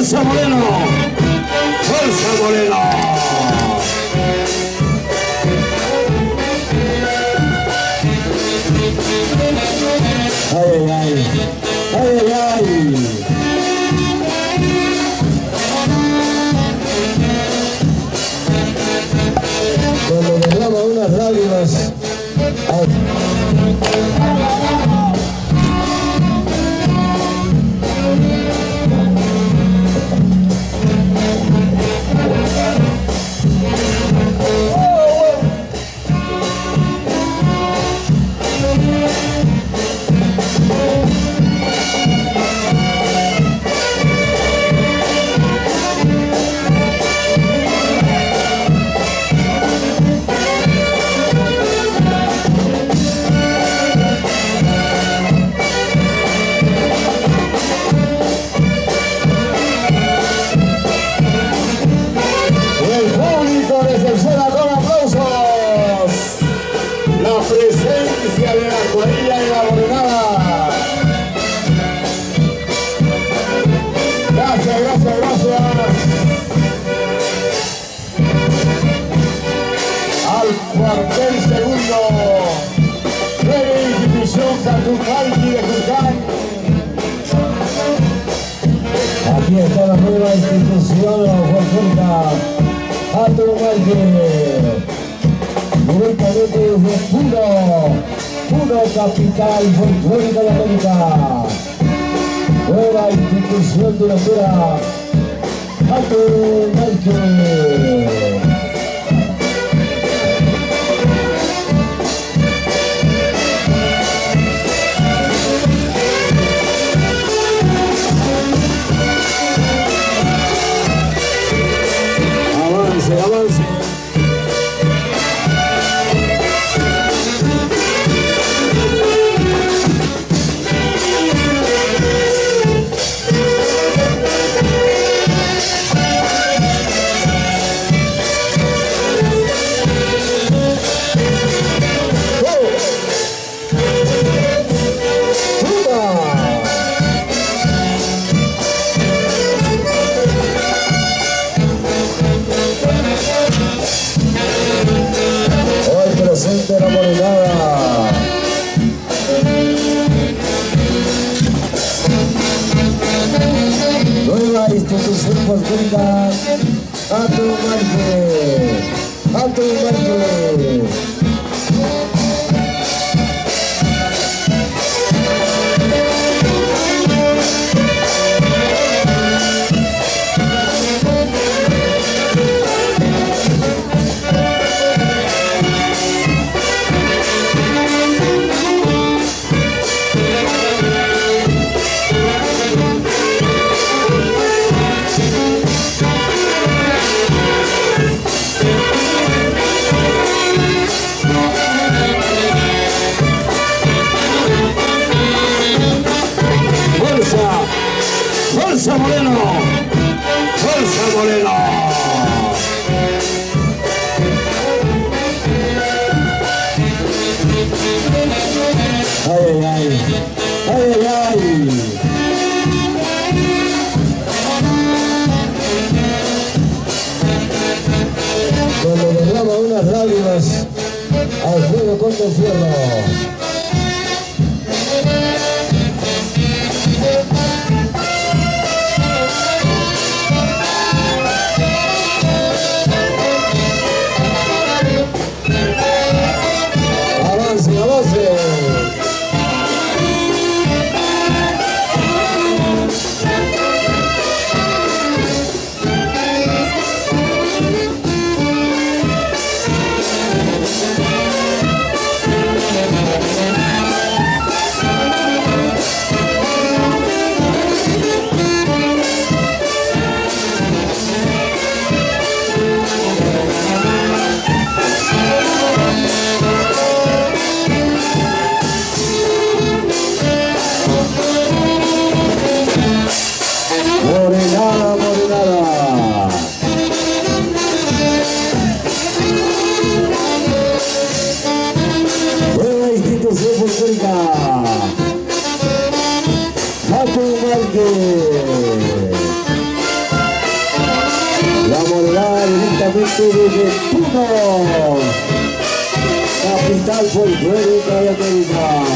¡Fuerza Moreno! ¡Fuerza Moreno! ¡Ay, ay, ay! ¡Ay, ay, ay! Cuando derrama unas lágrimas. Presencia de la cuadrilla de la Morenada. Gracias, gracias, gracias. Al cuartel segundo de la institución Catucalqui de Cucán. Aquí está la nueva institución de la Folclórica Catucalqui. Directamente desde puro capital folclórica de América. Nueva institución de la ciudad, Catucalqui. Avance, avance. Presente la Morenada. Nueva institución folclórica Catucalqui. Catucalqui. ¡Fuerza Moreno! ¡Fuerza Moreno! ¡Ay, ay, ay! ¡Ay, ay, ay! Cuando derrama unas lágrimas al fuego contra el infierno. 2021. Capital folclórica de América.